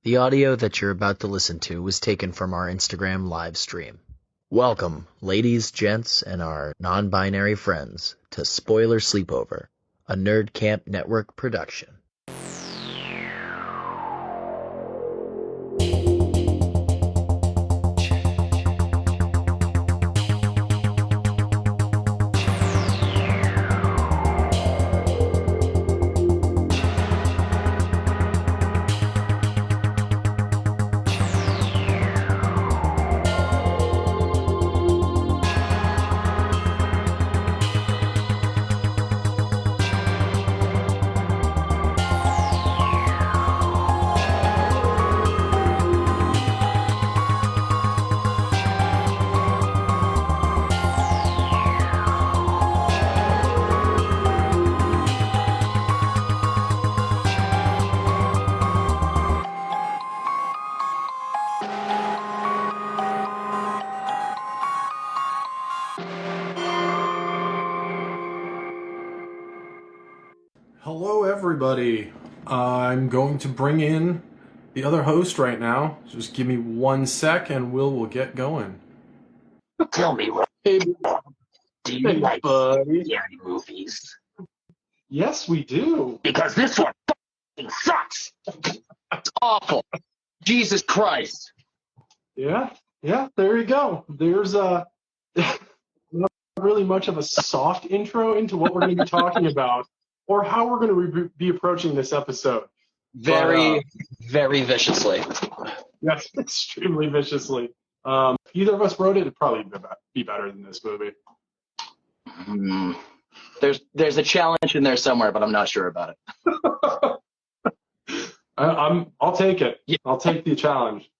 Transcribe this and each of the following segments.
The audio that you're about to listen to was taken from our Instagram live stream. Welcome, ladies, gents, and our non-binary friends, to Spoiler Sleepover, a Nerd Camp Network production. Hello, everybody. I'm going to bring in the other host right now. Just give me 1 sec and we'll get going. Tell me, Rob, Hey, do you like buddy. scary movies? Yes, we do. Because this one fucking sucks. It's awful. Jesus Christ. Yeah, there you go. There's not really much of a soft intro into what we're going to be talking about or how we're going to be approaching this episode. Very viciously. Yes, extremely viciously. If either of us wrote it, it'd probably be better than this movie. There's a challenge in there somewhere, but I'm not sure about it. I'll take it. Yeah. I'll take the challenge.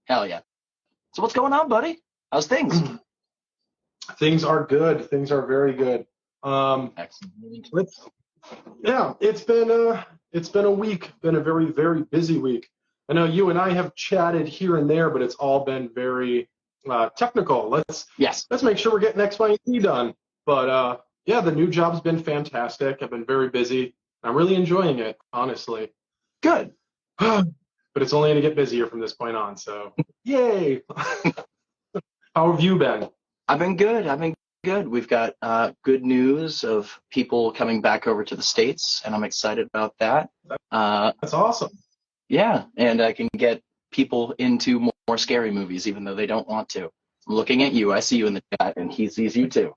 Hell yeah. So what's going on, buddy? How's things? Things are good. Things are very good. Excellent. It's been a week. Been a very, very busy week. I know you and I have chatted here and there, but it's all been very technical. Let's make sure we're getting X, Y, and Z done. But the new job's been fantastic. I've been very busy. I'm really enjoying it, honestly. Good. But it's only going to get busier from this point on. So, yay! How have you been? I've been good. We've got good news of people coming back over to the States, and I'm excited about that. That's awesome. Yeah, and I can get people into more scary movies, even though they don't want to. I'm looking at you. I see you in the chat, and he sees you too.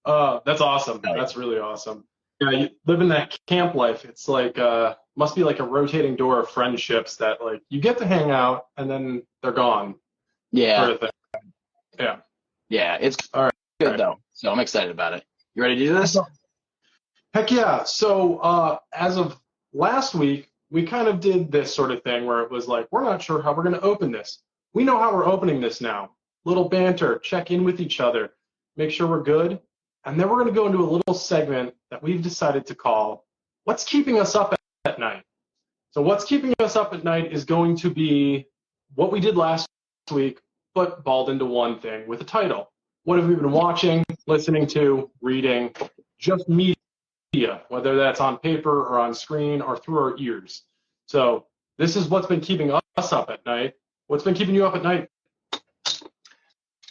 That's awesome. That's really awesome. Yeah, you live in that camp life. It's like must be like a rotating door of friendships that like you get to hang out and then they're gone. Yeah. Sort of thing. Yeah. Yeah, it's all good though. So I'm excited about it. You ready to do this? Heck yeah. So as of last week, we kind of did this sort of thing where it was like, we're not sure how we're going to open this. We know how we're opening this now. Little banter, check in with each other, make sure we're good. And then we're going to go into a little segment that we've decided to call What's Keeping Us Up at Night? So what's keeping us up at night is going to be what we did last week, but balled into one thing with a title. What have we been watching, listening to, reading, just media, whether that's on paper or on screen or through our ears. So this is what's been keeping us up at night. What's been keeping you up at night?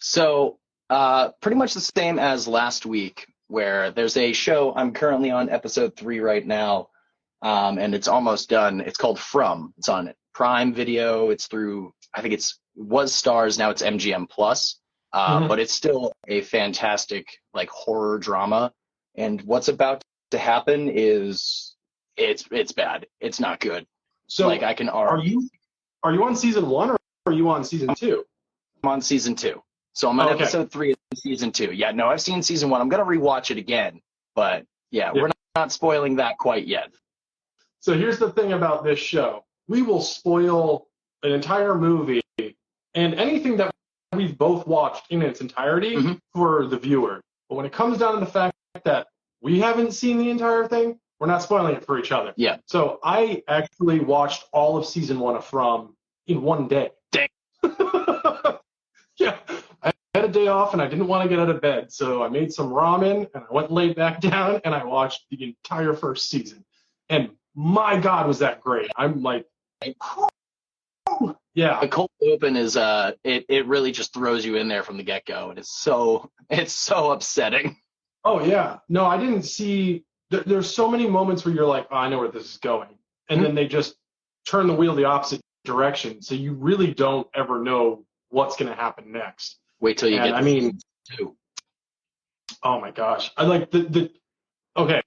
So pretty much the same as last week, where there's a show. I'm currently on episode 3 right now, and it's almost done. It's called From. It's on Prime Video. It's through, I think it was Stars, now it's MGM Plus. But it's still a fantastic like horror drama. And what's about to happen is it's bad. It's not good. So like I can argue. Are you on season 1 or are you on season 2? I'm on season 2. So I'm on episode 3 of season 2. Yeah, no, I've seen season 1. I'm gonna rewatch it again. But yeah. We're not spoiling that quite yet. So here's the thing about this show. We will spoil an entire movie and anything that we've both watched in its entirety for the viewer. But when it comes down to the fact that we haven't seen the entire thing, we're not spoiling it for each other. Yeah. So I actually watched all of season 1 of From in one day. Dang. Yeah. I had a day off and I didn't want to get out of bed. So I made some ramen and I went and laid back down and I watched the entire first season. And my God, was that great. I'm like, yeah. The cold open is it really just throws you in there from the get-go, and it's so upsetting. Oh yeah. No, I didn't see. There's so many moments where you're like, oh, I know where this is going, and then they just turn the wheel the opposite direction, so you really don't ever know what's going to happen next. Wait till you get. I mean, two. Oh my gosh, I like the. Okay,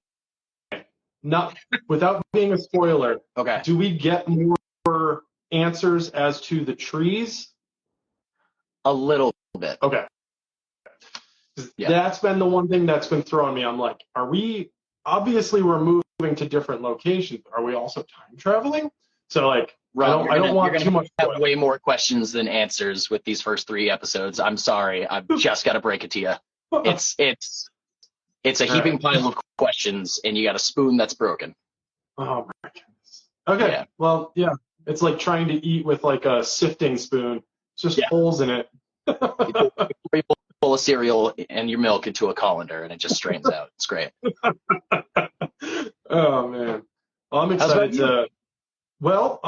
not without being a spoiler. Okay. Do we get more answers as to the trees? A little bit. Okay. Yeah. That's been the one thing that's been throwing me. I'm like, obviously we're moving to different locations. Are we also time traveling? So like, Rob, I don't want too much. Have way more questions than answers with these first 3 episodes. I'm sorry. I've just got to break it to you. It's a heaping pile of questions, and you got a spoon that's broken. Oh my goodness. Okay. Yeah. Well, yeah. It's like trying to eat with like a sifting spoon. It's just holes in it. You pull a cereal and your milk into a colander, and it just strains out. It's great. Oh man. Well, I'm excited to. Well,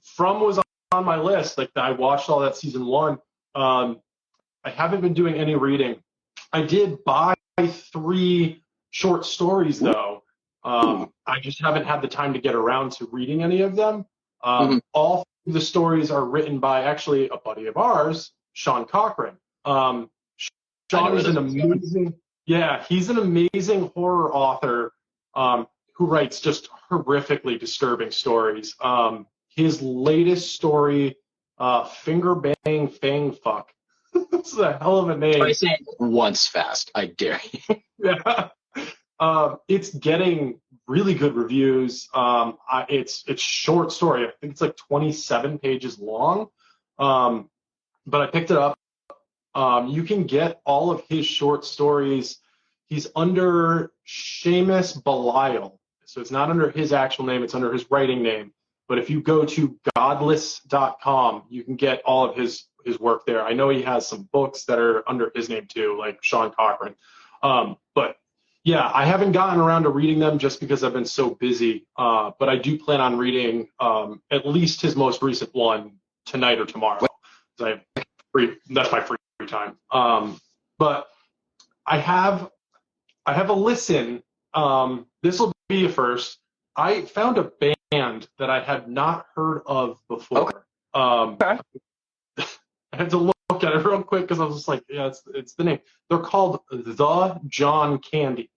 From was on my list. Like I watched all that season 1. I haven't been doing any reading. I did buy 3 short stories though. I just haven't had the time to get around to reading any of them. All the stories are written by actually a buddy of ours, Sean Cochran. Sean is an amazing, he's an amazing horror author who writes just horrifically disturbing stories. His latest story, Finger Bang Fang Fuck. That's a hell of a name. Try saying it once fast. I dare you. Yeah. It's getting really good reviews. It's short story. I think it's like 27 pages long. But I picked it up. You can get all of his short stories. He's under Seamus Belial. So it's not under his actual name. It's under his writing name. But if you go to godless.com, you can get all of his work there. I know he has some books that are under his name too, like Sean Cochran. But yeah, I haven't gotten around to reading them just because I've been so busy. But I do plan on reading at least his most recent one tonight or tomorrow. That's my free time. But I have a listen. This will be a first. I found a band that I had not heard of before. Okay. I had to look at it real quick because I was just like, yeah, it's the name. They're called The John Candy.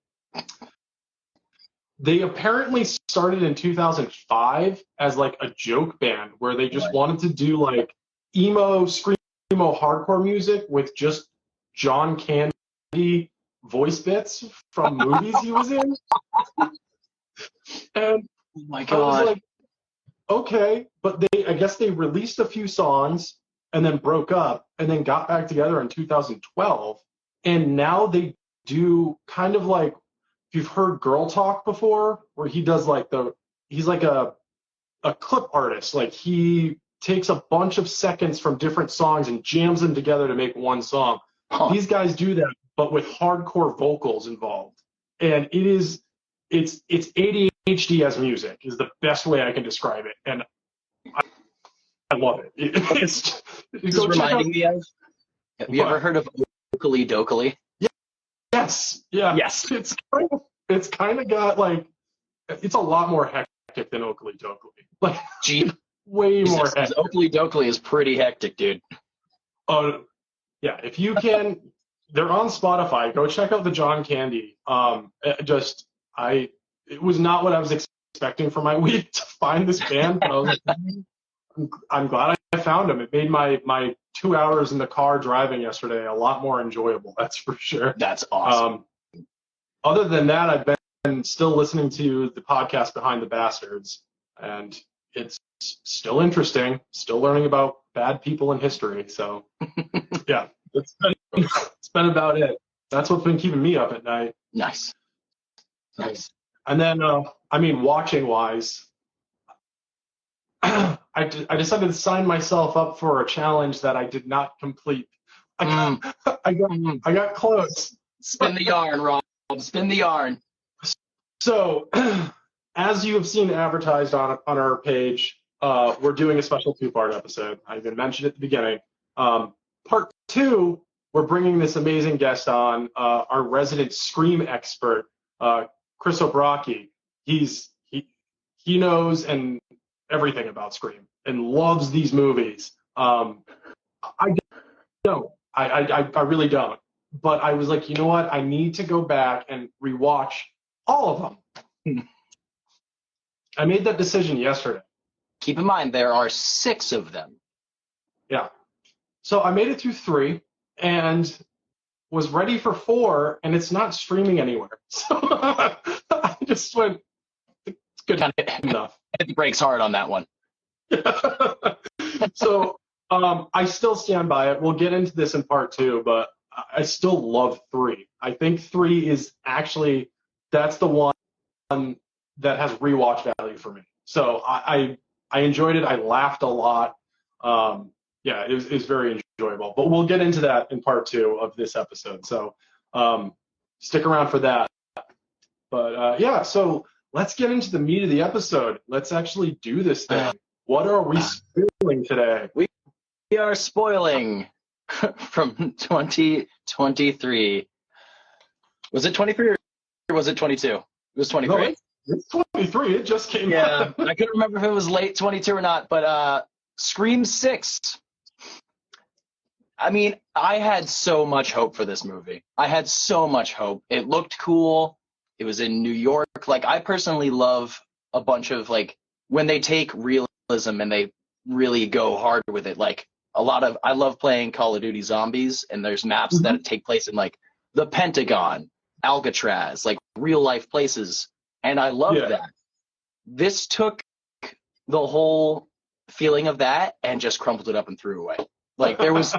They apparently started in 2005 as like a joke band where they just wanted to do like emo, screamo, hardcore music with just John Candy voice bits from movies he was in. And oh my God. I was like, okay, but I guess they released a few songs and then broke up and then got back together in 2012. And now they do kind of like, if you've heard Girl Talk before, where he does like he's like a clip artist. Like he takes a bunch of seconds from different songs and jams them together to make one song. These guys do that, but with hardcore vocals involved. And it's ADHD as music is the best way I can describe it. And I love it. It's reminding me of. Have you ever heard of Oakley Dokley? Yes. Yeah. Yes. It's kind of got like, it's a lot more hectic than Oakley Dokley. Like, way more hectic. Oakley Dokley is pretty hectic, dude. Oh, yeah. If you can, they're on Spotify. Go check out the John Candy. It was not what I was expecting for my week to find this band, but I was like, I'm glad I found them. It made my 2 hours in the car driving yesterday a lot more enjoyable. That's for sure. That's awesome. Other than that, I've been still listening to the podcast Behind the Bastards, and it's still interesting. Still learning about bad people in history. So, yeah, it's been about it. That's what's been keeping me up at night. Nice. And then, watching wise, I decided to sign myself up for a challenge that I did not complete. I got close. Spin the yarn, Rob. Spin the yarn. So as you have seen advertised on our page, we're doing a special 2-part episode. I even mentioned at the beginning. Part 2, we're bringing this amazing guest on, our resident Scream expert, Chris O'Brocki. He knows and everything about Scream and loves these movies. I don't. I really don't. But I was like, you know what? I need to go back and rewatch all of them. I made that decision yesterday. Keep in mind, there are 6 of them. Yeah. So I made it through 3 and was ready for 4, and it's not streaming anywhere. So I just went, it's good enough. It breaks hard on that one. So I still stand by it. We'll get into this in part 2, but I still love 3. I think 3 is actually, that's the one that has rewatch value for me. So I enjoyed it. I laughed a lot. Yeah, it was very enjoyable. But we'll get into that in part 2 of this episode. So stick around for that. But yeah, so let's get into the meat of the episode. Let's actually do this thing. What are we spoiling today? We are spoiling from 2023. Was it 23 or was it 22? It was 23. No, it's 23. It just came out. Yeah, I couldn't remember if it was late 22 or not, but Scream 6. I mean, I had so much hope for this movie. I had so much hope. It looked cool. It was in New York. Like, I personally love a bunch of, like, when they take realism and they really go hard with it. Like, I love playing Call of Duty Zombies, and there's maps that take place in, like, the Pentagon, Alcatraz, like, real-life places. And I love that. This took the whole feeling of that and just crumpled it up and threw away. Like, there was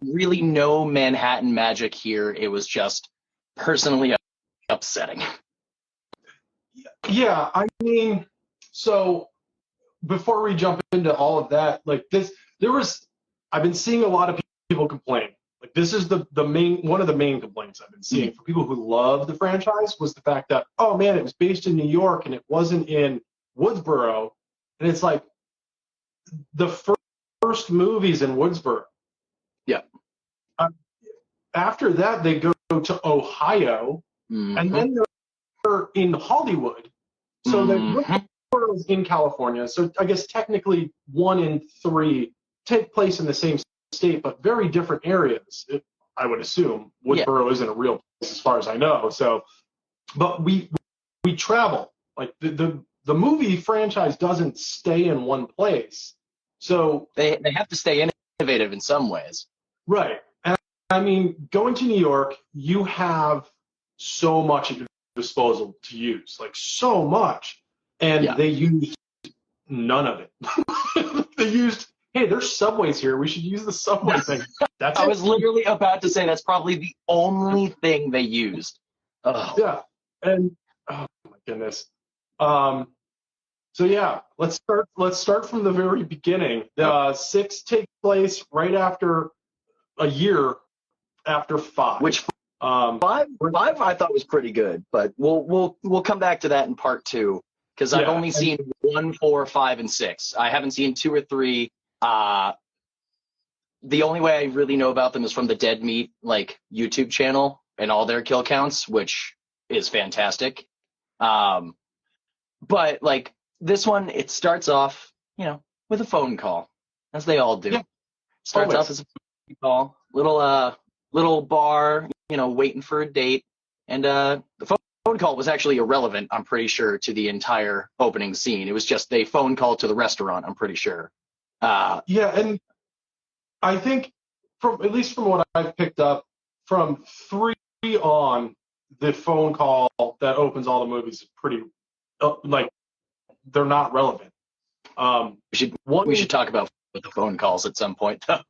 really no Manhattan magic here. It was just personally upsetting. Yeah, I mean, so before we jump into all of that, like I've been seeing a lot of people complain. Like, this is one of the main complaints I've been seeing for people who love the franchise was the fact that, oh man, it was based in New York and it wasn't in Woodsboro. And it's like, the first movie's in Woodsboro. Yeah. After that, they go to Ohio, and then they're in Hollywood. So Woodsboro's in California. So I guess technically 1 and 3 take place in the same state, but very different areas. I would assume Woodsboro isn't a real place as far as I know. So, but we travel. Like the movie franchise doesn't stay in one place. So they have to stay innovative in some ways. Right. And I mean, going to New York, you have so much at your disposal to use, like so much. And they used none of it. They used, hey, there's subways here. We should use the subway thing. I was literally about to say that's probably the only thing they used. Oh. Yeah. And oh my goodness. So yeah, let's start from the very beginning. 6 takes place right after a year after 5. Which 5 I thought was pretty good, but we'll come back to that in part 2 because I've only seen 1, 4, 5, and 6. I haven't seen 2 or 3. The only way I really know about them is from the Dead Meat like YouTube channel and all their kill counts, which is fantastic. But like this one, it starts off, with a phone call, as they all do. Yeah. Starts off as a phone call, little bar, waiting for a date, and the phone call was actually irrelevant, I'm pretty sure, to the entire opening scene. It was just they phone call to the restaurant, I'm pretty sure. Yeah, and I think at least from what I've picked up, from 3 on, the phone call that opens all the movies is pretty they're not relevant. We should talk about the phone calls at some point, though.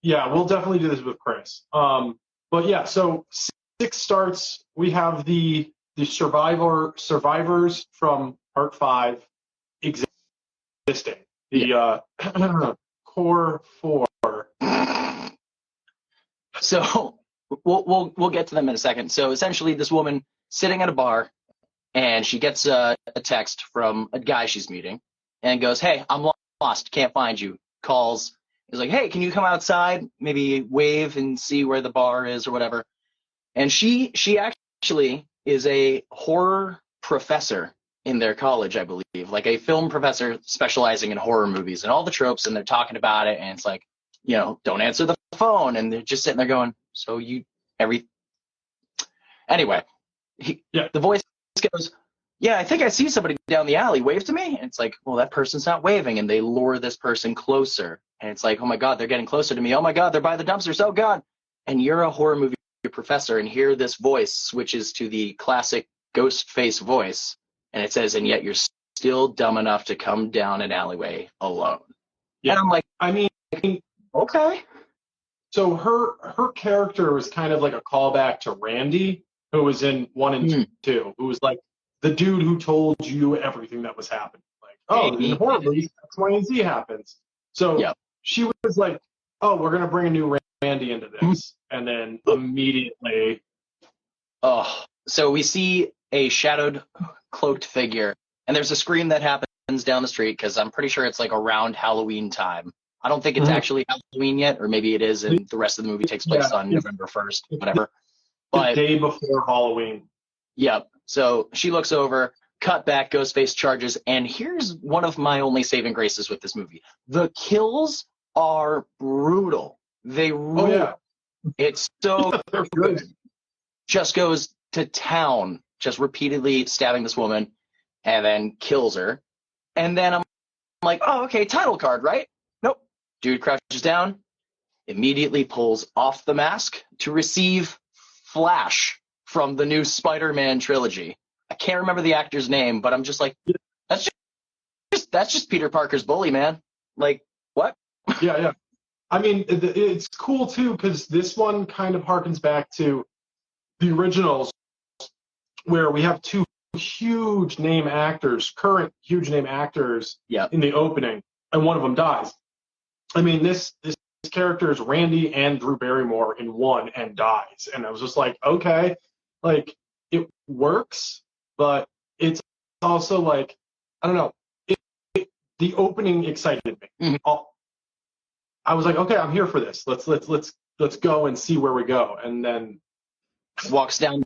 Yeah, we'll definitely do this with Chris. But yeah, so 6 starts. We have the survivors from part 5 existing. The core 4. So we'll get to them in a second. So essentially, this woman sitting at a bar, and she gets a text from a guy she's meeting and goes, "Hey, I'm lost, can't find you." Calls. He's like, "Hey, can you come outside? Maybe wave and see where the bar is or whatever." And she actually is a horror professor in their college, I believe, like a film professor specializing in horror movies and all the tropes. And they're talking about it. And it's like, don't answer the phone. And they're just sitting there going, anyway, the voice goes, "Yeah, I think I see somebody down the alley. Wave to me." And it's like, well, that person's not waving. And they lure this person closer. And it's like, oh my God, they're getting closer to me. Oh my God, they're by the dumpsters. Oh God. And you're a horror movie professor, and here this voice switches to the classic ghost face voice. And it says, "And yet you're still dumb enough to come down an alleyway alone." Yeah. And I'm like, I mean, okay. So her character was kind of like a callback to Randy, who was in 1 and 2, who was like the dude who told you everything that was happening. Like, oh, in horror movies, X, Y, and Z happens. So she was like, oh, we're going to bring a new Randy into this. And then immediately. Oh, so we see a shadowed, cloaked figure. And there's a scream that happens down the street because I'm pretty sure it's like around Halloween time. I don't think it's actually Halloween yet, or maybe it is, and the rest of the movie takes place on November 1st, whatever. But the day before Halloween. Yep. So she looks over, cut back, Ghostface charges, and here's one of my only saving graces with this movie. The kills are brutal. They rule. Oh, yeah. It's so good. Just goes to town, just repeatedly stabbing this woman, and then kills her. And then I'm like, oh, okay, title card, right? Nope. Dude crouches down, immediately pulls off the mask to receive Flash from the new Spider-Man trilogy. I can't remember the actor's name, but I'm just like, that's just Peter Parker's bully, man. Like, what? Yeah. I mean, it's cool, too, because this one kind of harkens back to the originals, where we have two current huge name actors in the opening, and one of them dies. I mean, this character is Randy and Drew Barrymore in one and dies. And I was just like, okay, like, it works, but it's also like, I don't know, the opening excited me. Mm-hmm. I was like, okay, I'm here for this. Let's go and see where we go. And then walks down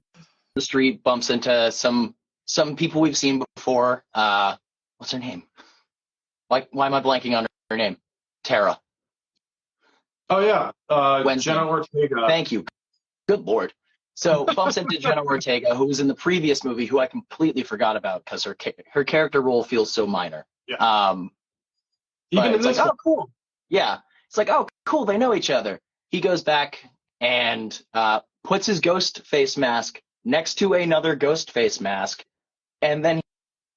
the street, bumps into some people we've seen before. What's her name? Why am I blanking on her name? Tara. Oh yeah, Jenna Ortega. Thank you. Good Lord. So bumps into Jenna Ortega, who was in the previous movie, who I completely forgot about because her character role feels so minor. Yeah. Even it's like, oh, cool. Yeah. It's like, oh, cool. They know each other. He goes back and puts his ghost face mask next to another ghost face mask, and then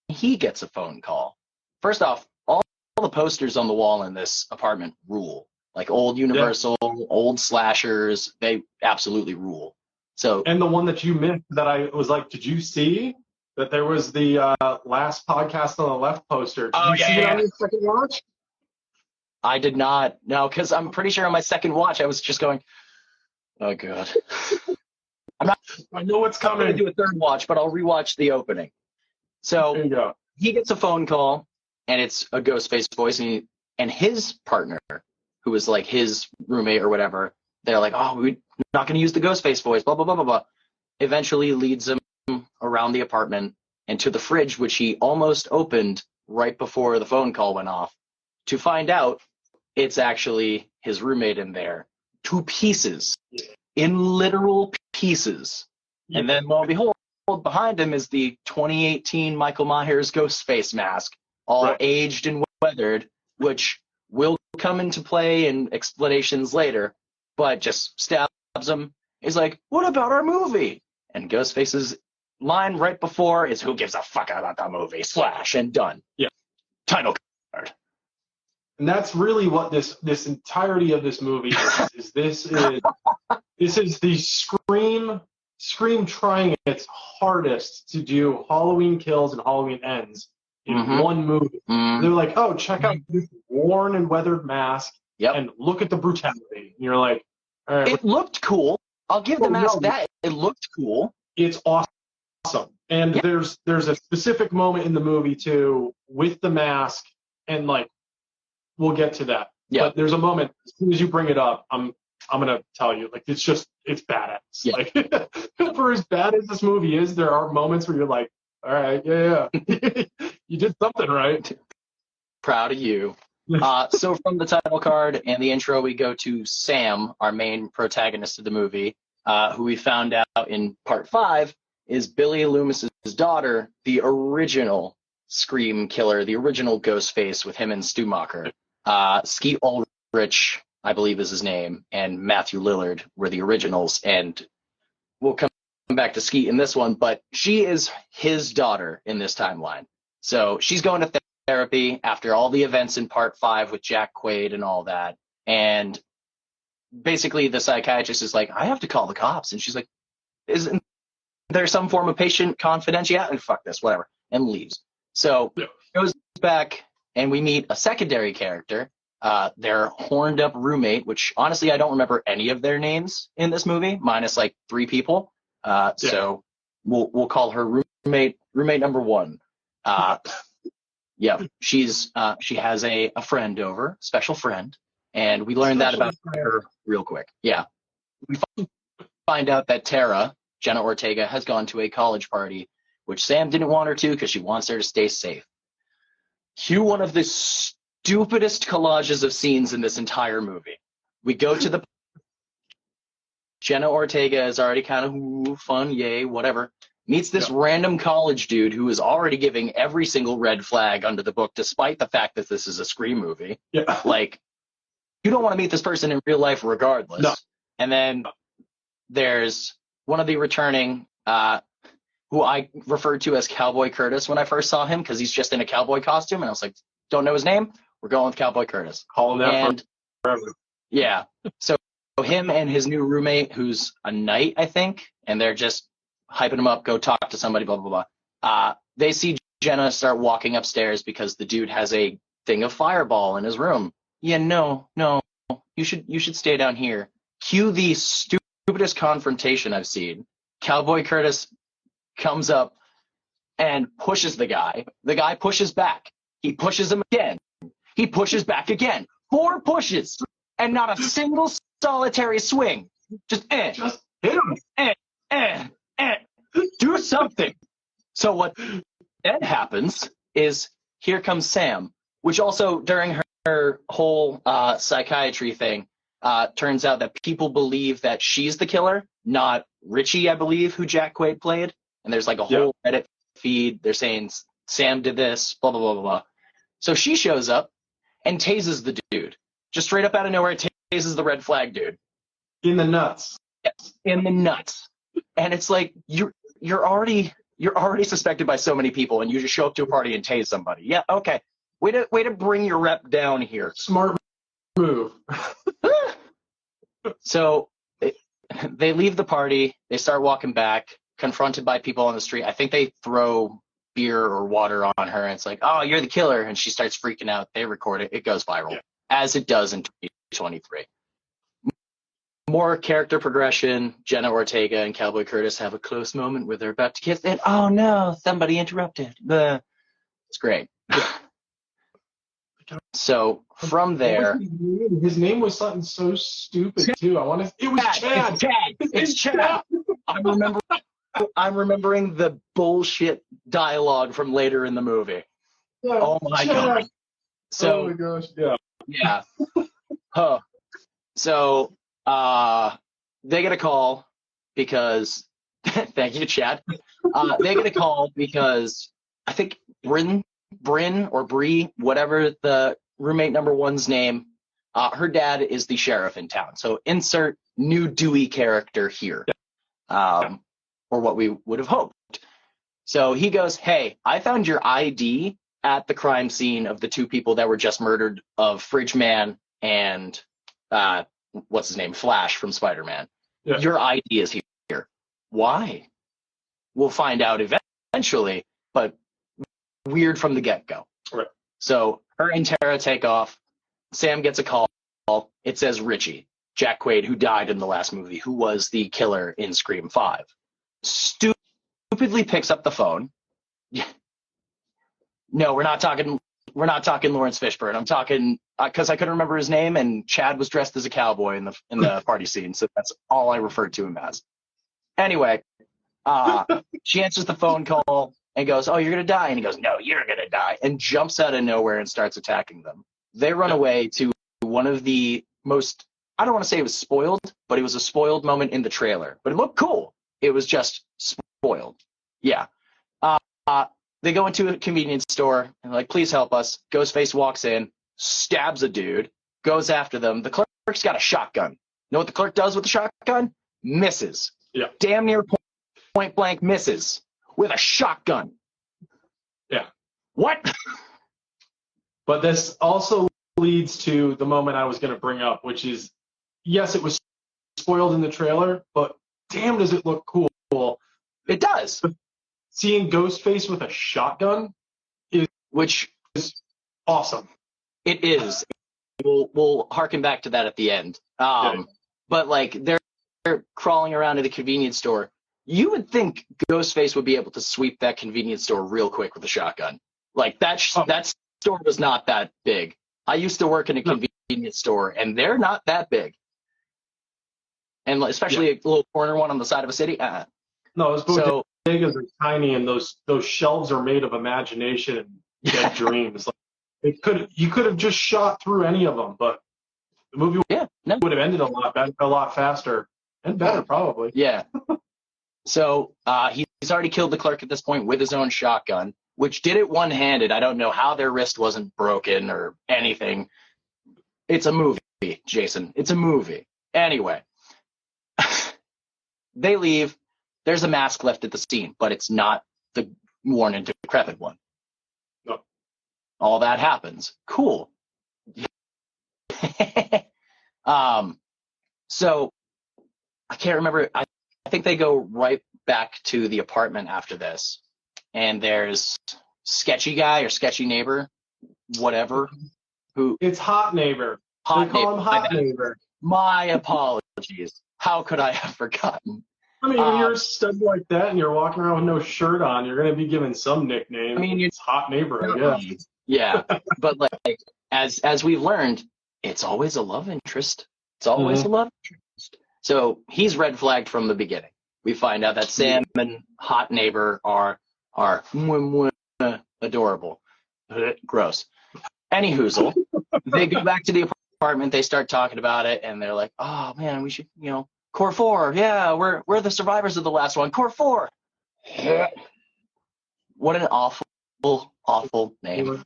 he gets a phone call. First off, all the posters on the wall in this apartment rule. Like old Universal, old slashers, they absolutely rule. So, and the one that you missed that I was like, did you see that there was the last podcast on the left poster? Did you see it on your second watch? I did not. No, because I'm pretty sure on my second watch I was just going, oh god. I know what's coming. I'm going to do a third watch, but I'll rewatch the opening. So there you go. He gets a phone call, and it's a Ghostface voice, and his partner, who was like his roommate or whatever, they're like, oh, we're not going to use the Ghostface voice, blah, blah, blah, blah, blah. Eventually leads him around the apartment and to the fridge, which he almost opened right before the phone call went off, to find out it's actually his roommate in there. 2 pieces. In literal pieces. Yeah. And then, lo and behold, behind him is the 2018 Michael Myers Ghostface mask, all aged and weathered, which will come into play in explanations later, but just stabs him. He's like, what about our movie? And Ghostface's line right before is, who gives a fuck about the movie? Slash, and done. Yeah. Title card. And that's really what this entirety of this movie is. This is the Scream trying its hardest to do Halloween Kills and Halloween Ends in one movie. Mm-hmm. They're like, oh, check out this worn and weathered mask and look at the brutality. And you're like, all right. It looked cool. I'll give the mask that. It looked cool. It's awesome. And Yeah. there's a specific moment in the movie too with the mask, and like we'll get to that. Yeah. But there's a moment as soon as you bring it up, I'm gonna tell you, like it's badass. Yeah. Like for as bad as this movie is, there are moments where you're like, all right, yeah. You did something right. Proud of you. So from the title card and the intro, we go to Sam, our main protagonist of the movie, who we found out in part 5 is Billy Loomis's daughter, the original Scream killer, the original Ghostface with him and Stumacher. Skeet Ulrich, I believe is his name, and Matthew Lillard were the originals. And we'll come back to Skeet in this one, but she is his daughter in this timeline. So she's going to therapy after all the events in part 5 with Jack Quaid and all that. And basically the psychiatrist is like, I have to call the cops. And she's like, isn't there some form of patient confidentiality? And fuck this, whatever. And leaves. So goes back and we meet a secondary character, their horned up roommate, which honestly, I don't remember any of their names in this movie, minus like 3 people. So we'll call her roommate number 1. Yeah, she has a friend over, special friend, and we learned that about her real quick. Yeah, we find out that Tara, Jenna Ortega, has gone to a college party, which Sam didn't want her to because she wants her to stay safe. Cue one of the stupidest collages of scenes in this entire movie. We go to the Jenna Ortega is already kind of fun, yay, whatever. Meets this random college dude who is already giving every single red flag under the book, despite the fact that this is a Scream movie. Yeah. Like, you don't want to meet this person in real life regardless. No. And then there's one of the returning, who I referred to as Cowboy Curtis when I first saw him, because he's just in a cowboy costume. And I was like, don't know his name? We're going with Cowboy Curtis. Call him that forever. Yeah. So him and his new roommate, who's a knight, I think, and they're just hyping him up, go talk to somebody, blah, blah, blah. They see Jenna start walking upstairs because the dude has a thing of Fireball in his room. Yeah, no, you should stay down here. Cue the stupidest confrontation I've seen. Cowboy Curtis comes up and pushes the guy. The guy pushes back. He pushes him again. He pushes back again. 4 pushes, and not a single solitary swing. Just hit him. Do something. So what then happens is here comes Sam, which also during her whole psychiatry thing, turns out that people believe that she's the killer, not Richie, I believe, who Jack Quaid played. And there's like a whole Reddit feed. They're saying Sam did this, blah, blah, blah, blah, blah. So she shows up and tases the dude. Just straight up out of nowhere, tases the red flag dude. In the nuts. In the nuts. And it's like, you're already suspected by so many people, and you just show up to a party and tase somebody. Yeah, okay. Way to bring your rep down here. Smart move. So they leave the party. They start walking back, confronted by people on the street. I think they throw beer or water on her, and it's like, oh, you're the killer. And she starts freaking out. They record it. It goes viral, as it does in 2023. More character progression. Jenna Ortega and Cowboy Curtis have a close moment where they're about to kiss, and oh no, somebody interrupted. It's great. So from there, his name was something so stupid too. It was Chad. It's Chad. I'm remembering the bullshit dialogue from later in the movie. Yeah, oh my god. So, oh my gosh, yeah. Huh. So they get a call because thank you, Chad. They get a call because I think Bryn or Bree, whatever the roommate number 1's name, her dad is the sheriff in town. So insert new Dewey character here, or what we would have hoped. So he goes, hey, I found your ID at the crime scene of the 2 people that were just murdered, of Fridge Man and what's his name, Flash from Spider-Man. Yeah. Your ID is here. Why? We'll find out eventually, but weird from the get-go. Right. So her and Tara take off. Sam gets a call. It says Richie, Jack Quaid, who died in the last movie, who was the killer in Scream 5. Stupid stupidly picks up the phone. No, we're not talking Lawrence Fishburne. I'm talking because I couldn't remember his name, and Chad was dressed as a cowboy in the party scene, so that's all I referred to him as. Anyway, she answers the phone call and goes, "Oh, you're gonna die," and he goes, "No, you're gonna die," and jumps out of nowhere and starts attacking them. They run away to one of the most, I don't want to say it was spoiled, but it was a spoiled moment in the trailer, but it looked cool. It was just spoiled. Yeah. They go into a convenience store and like, please help us. Ghostface walks in, stabs a dude, goes after them. The clerk's got a shotgun. You know what the clerk does with the shotgun? Misses. Yeah. Damn near point blank misses with a shotgun. Yeah. What? But this also leads to the moment I was going to bring up, which is, yes, it was spoiled in the trailer, but damn, does it look cool. It does. Seeing Ghostface with a shotgun is awesome. It is. We'll harken back to that at the end. But like they're crawling around to the convenience store. You would think Ghostface would be able to sweep that convenience store real quick with a shotgun. Like that store was not that big. I used to work in a convenience store, and they're not that big. And especially a little corner one on the side of a city. No, it's big as they're tiny, and those shelves are made of imagination and dead dreams. Like you could have just shot through any of them, but the movie would have ended a lot faster and better, probably. Yeah. So he's already killed the clerk at this point with his own shotgun, which did it one-handed. I don't know how their wrist wasn't broken or anything. It's a movie, Jason. It's a movie. Anyway, they leave. There's a mask left at the scene, but it's not the worn and decrepit one. No. All that happens. Cool. So I can't remember. I think they go right back to the apartment after this, and there's sketchy guy or sketchy neighbor, whatever. Who? It's Hot Neighbor. They call him Hot Neighbor. My apologies. How could I have forgotten? I mean, when you're a stud like that and you're walking around with no shirt on, you're going to be given some nickname. I mean, it's Hot Neighbor, I guess. Yeah, but like as we've learned, it's always a love interest. It's always a love interest. So he's red flagged from the beginning. We find out that Sam and Hot Neighbor are adorable. Gross. Any hoozle. They go back to the apartment. They start talking about it, and they're like, "Oh man, we should, Core 4. Yeah, we're the survivors of the last one. Core 4." What an awful name.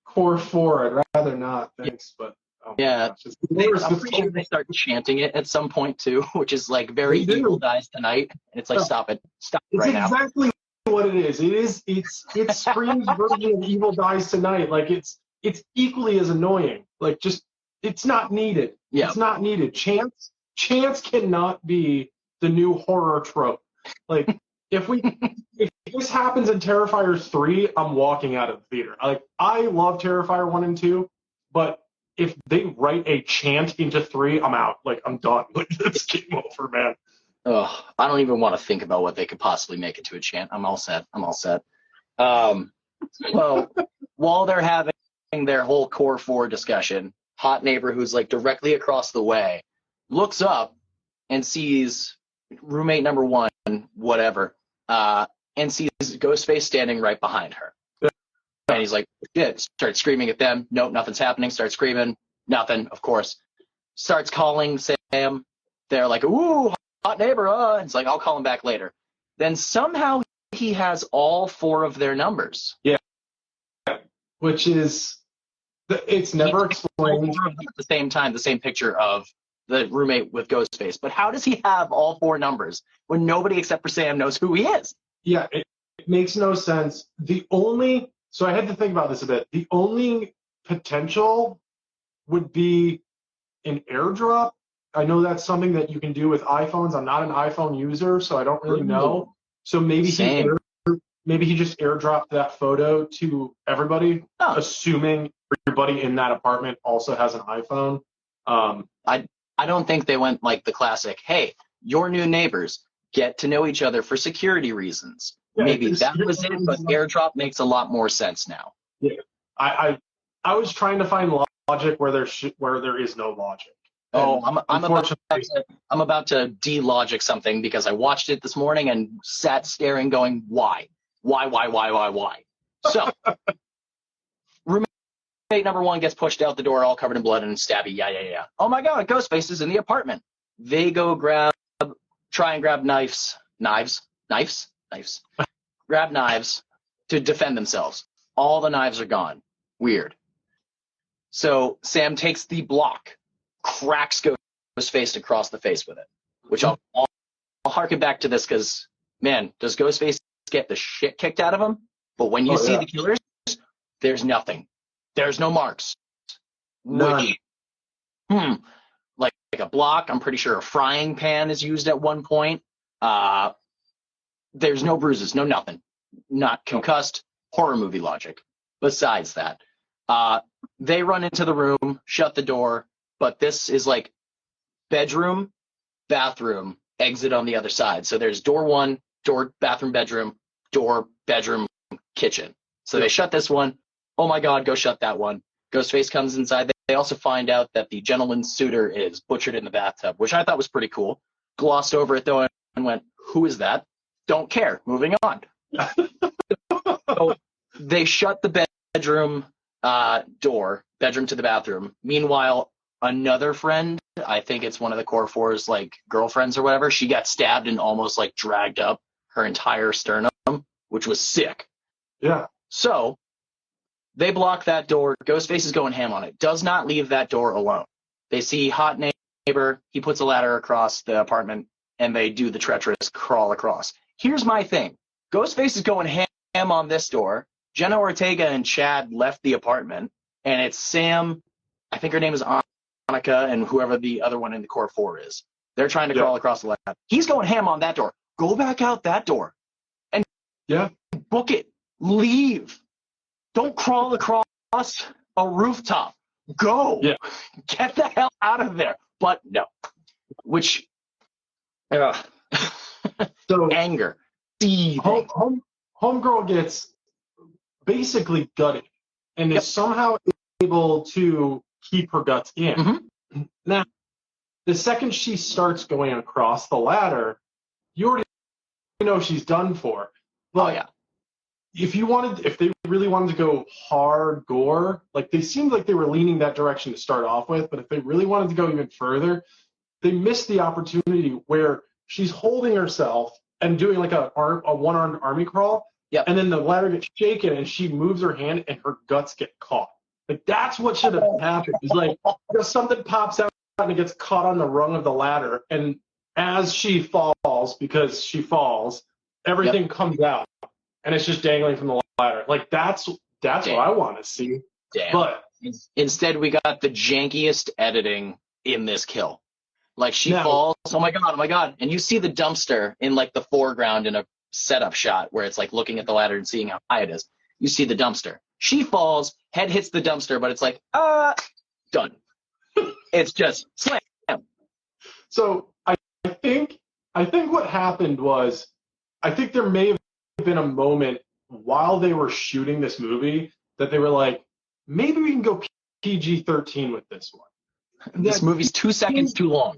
Core 4. I'd rather not. Thanks, but. Oh yeah, I'm pretty sure they start chanting it at some point too, which is like very Evil Dies Tonight. And it's like, stop it right now. It's exactly what it is. It's Scream's version of Evil Dies Tonight. Like it's equally as annoying. Like just it's not needed. Yeah. It's not needed. Chance cannot be the new horror trope. Like if this happens in Terrifier 3, I'm walking out of the theater. Like I love Terrifier 1 and 2, but if they write a chant into 3, I'm out. Like, I'm done. Like, it's game over, man. Oh, I don't even want to think about what they could possibly make into a chant. I'm all set. Well, while they're having their whole Core 4 discussion, Hot Neighbor, who's like directly across the way, looks up and sees roommate number 1, whatever, and sees Ghostface standing right behind her. And he's like, shit, starts screaming at them. Nope, nothing's happening. Starts screaming. Nothing, of course. Starts calling Sam. They're like, ooh, Hot Neighbor. And it's like, I'll call him back later. Then somehow he has all 4 of their numbers. Yeah. Which is, it's never explained. At the same time, the same picture of the roommate with Ghostface. But how does he have all 4 numbers when nobody except for Sam knows who he is? Yeah, it makes no sense. So I had to think about this a bit. The only potential would be an airdrop. I know that's something that you can do with iPhones. I'm not an iPhone user, so I don't really know. So maybe he just airdropped that photo to everybody, assuming everybody in that apartment also has an iPhone. I don't think they went like the classic, hey, your new neighbors, get to know each other for security reasons. maybe that was it, but airdrop makes a lot more sense now. Yeah, I was trying to find logic where there is no logic. Oh, I'm about to de-logic something because I watched it this morning and sat staring, going, why? So, roommate number one gets pushed out the door, all covered in blood and stabby. Yeah. Oh my God, Ghostface is in the apartment. They go try and grab knives, grab knives to defend themselves. All the knives are gone. Weird. So Sam takes the block, cracks Ghostface across the face with it, which I'll harken back to this because, man, does Ghostface get the shit kicked out of him? But when you see the killers, there's nothing. There's no marks. None. Which, like a block, I'm pretty sure a frying pan is used at one point. There's no bruises, no nothing. Not concussed. Horror movie logic. Besides that, they run into the room, shut the door, but this is like bedroom, bathroom, exit on the other side. So there's door one, door, bathroom, bedroom, door, bedroom, kitchen. So they shut this one. Oh my God, go shut that one. Ghostface comes inside. They also find out that the gentleman's suitor is butchered in the bathtub, which I thought was pretty cool. Glossed over it though and went, who is that? Don't care. Moving on. So they shut the bedroom door, bedroom to the bathroom. Meanwhile, another friend, I think it's one of the Core Four's like girlfriends or whatever, she got stabbed and almost like dragged up her entire sternum, which was sick. Yeah. So they block that door. Ghostface is going ham on it. Does not leave that door alone. They see hot neighbor. He puts a ladder across the apartment and they do the treacherous crawl across. Here's my thing. Ghostface is going ham on this door. Jenna Ortega and Chad left the apartment, and it's Sam, I think her name is Annika, and whoever the other one in the Core 4 is. They're trying to crawl across the ladder. He's going ham on that door. Go back out that door and book it. Leave. Don't crawl across a rooftop. Go. Yeah. Get the hell out of there. But no. Which, so anger. Homegirl gets basically gutted and is somehow able to keep her guts in. Mm-hmm. Now, the second she starts going across the ladder, you already know she's done for. But if they really wanted to go hard gore, like they seemed like they were leaning that direction to start off with, but if they really wanted to go even further, they missed the opportunity where she's holding herself and doing like a one-armed army crawl. Yep. And then the ladder gets shaken and she moves her hand and her guts get caught. Like that's what should have happened. It's like something pops out and it gets caught on the rung of the ladder. And as she falls, because she falls, everything comes out and it's just dangling from the ladder. Like that's what I want to see. Damn. But instead we got the jankiest editing in this kill. Like she falls, oh my God. And you see the dumpster in like the foreground in a setup shot where it's like looking at the ladder and seeing how high it is. You see the dumpster. She falls, head hits the dumpster, but it's like, done. It's just slam. So I think what happened was, I think there may have been a moment while they were shooting this movie that they were like, maybe we can go PG-13 with this one. This movie's 2 seconds too long.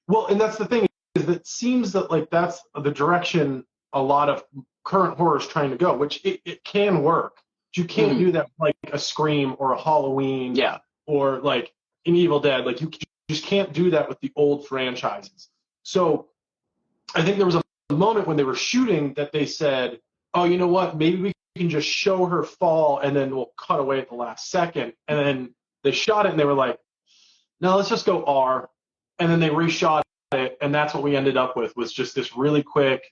Well, and that's the thing, is that it seems that like that's the direction a lot of current horror is trying to go, which it can work. But you can't do that like a Scream or a Halloween or like an Evil Dead. Like you just can't do that with the old franchises. So I think there was a moment when they were shooting that they said, oh, you know what, maybe we can just show her fall and then we'll cut away at the last second. And then they shot it and they were like, no, let's just go R. And then they reshot it, and that's what we ended up with, was just this really quick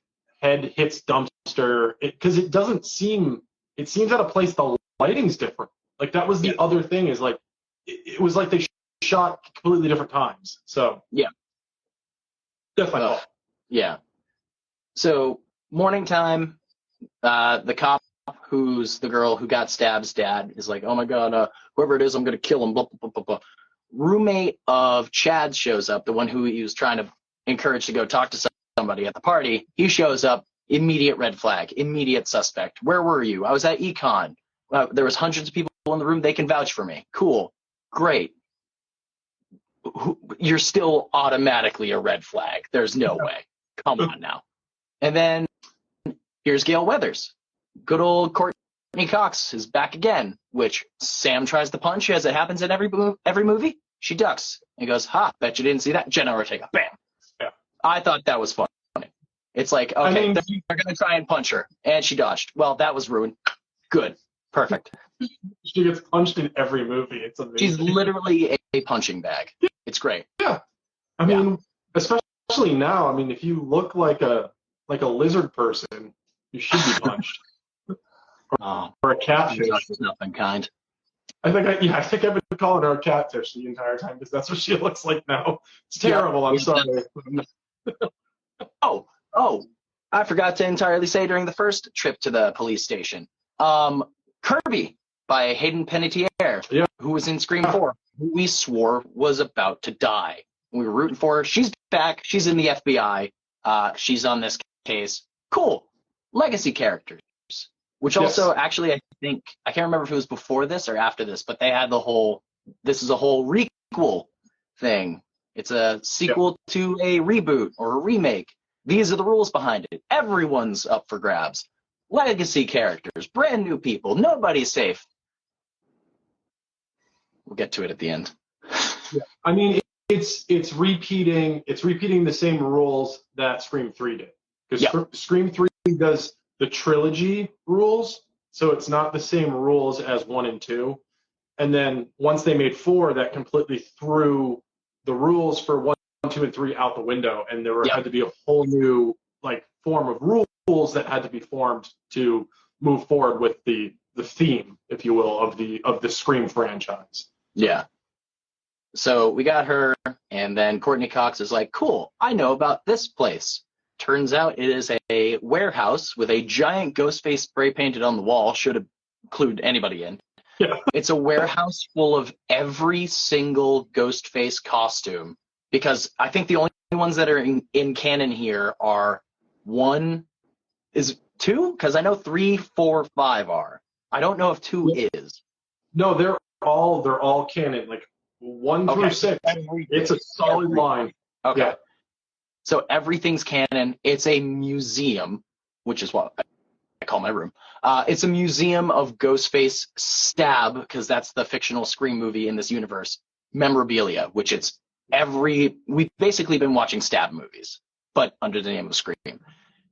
head hits dumpster. Because it seems out of place. The lighting's different. Like that was the other thing, is like it was like they shot completely different times. So definitely. So morning time, the cop who's the girl who got stabbed's dad is like, oh my God, whoever it is, I'm gonna kill him. Blah, blah, blah, blah, blah. Roommate of Chad shows up, the one who he was trying to encourage to go talk to somebody at the party. He shows up, Immediate red flag, immediate suspect. Where were you? I was at Econ. There was hundreds of people in the room. They can vouch for me. Cool. Great. You're still automatically a red flag. There's no way. Come on now. And then here's Gale Weathers. Good old Courtney Cox is back again, which Sam tries to punch as it happens in every movie. She ducks and goes, ha, bet you didn't see that. Jenna Ortega, bam. Yeah. I thought that was funny. It's like, okay, they're going to try and punch her, and she dodged. Well, that was ruined. Good. Perfect. She gets punched in every movie. It's amazing. She's literally a punching bag. It's great. Yeah. I mean, especially now, I mean, if you look like a lizard person, you should be punched. Or a catfish. There's nothing kind. I think I've been calling her a catfish the entire time because that's what she looks like now. It's terrible. I'm sorry. Oh, I forgot to entirely say during the first trip to the police station. Kirby by Hayden Panettiere, who was in Scream 4, who we swore was about to die. We were rooting for her. She's back. She's in the FBI. She's on this case. Cool. Legacy characters. Which also, actually, I think, I can't remember if it was before this or after this, but they had this is a whole requel thing. It's a sequel to a reboot or a remake. These are the rules behind it. Everyone's up for grabs. Legacy characters, brand new people, nobody's safe. We'll get to it at the end. Yeah. I mean, it's repeating the same rules that Scream 3 did. Because Scream 3 does the trilogy rules, so it's not the same rules as 1 and 2. And then once they made 4, that completely threw the rules for 1, 2, and 3 out the window, and there had to be a whole new form of rules that had to be formed to move forward with the theme, if you will, of the Scream franchise. Yeah. So we got her, and then Courtney Cox is like, cool, I know about this place. Turns out it is a warehouse with a giant ghost face spray painted on the wall. Should have clued anybody in. Yeah. It's a warehouse full of every single ghost face costume, because I think the only ones that are in canon here are 1 is 2, because I know 3, 4, 5 are. I don't know if 2 is. No, they're all canon. 1 through 6. It's a solid line. Okay. Yeah. So everything's canon. It's a museum, which is what I call my room. It's a museum of Ghostface Stab, because that's the fictional Scream movie in this universe, memorabilia, which we've basically been watching Stab movies, but under the name of Scream,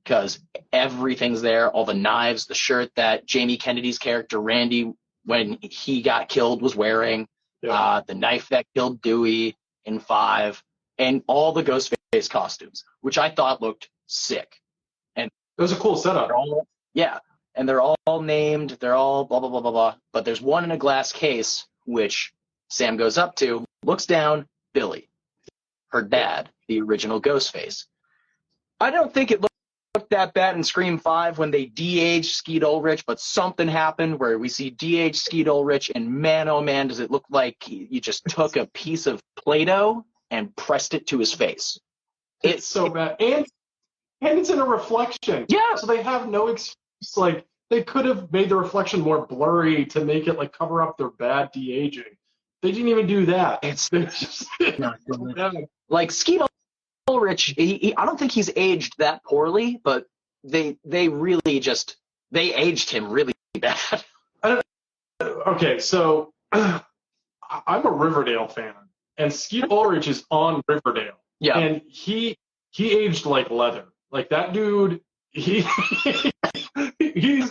because everything's there, all the knives, the shirt that Jamie Kennedy's character Randy, when he got killed, was wearing, the knife that killed Dewey in 5, and all the Ghostface costumes, which I thought looked sick. And it was a cool setup. And they're all named, they're all blah, blah, blah, blah, blah. But there's one in a glass case, which Sam goes up to, looks down, Billy, her dad, the original Ghostface. I don't think it looked that bad in Scream 5 when they de-aged Skeet Ulrich, but something happened where we see de-aged Skeet Ulrich, and man, oh man, does it look like you just took a piece of Play-Doh and pressed it to his face. It's so bad. And it's in a reflection. Yeah. So they have no excuse. They could have made the reflection more blurry to make it cover up their bad de-aging. They didn't even do that. It's not good. Skeet Ulrich, I don't think he's aged that poorly, but they really they aged him really bad. Okay, so I'm a Riverdale fan, and Skeet Ulrich is on Riverdale. Yeah. And he aged like leather. That dude, he's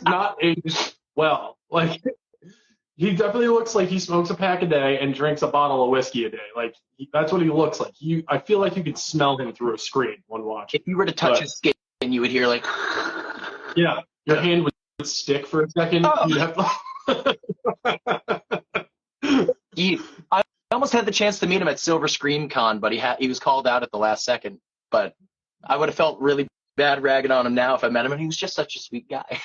not aged well. He definitely looks like he smokes a pack a day and drinks a bottle of whiskey a day. That's what he looks like. I feel like you could smell him through a screen when watching. If you were to touch his skin, you would hear yeah, your hand would stick for a second. Oh. You'd have I almost had the chance to meet him at Silver Scream Con, but he was called out at the last second. But I would have felt really bad ragging on him now if I met him, and he was just such a sweet guy.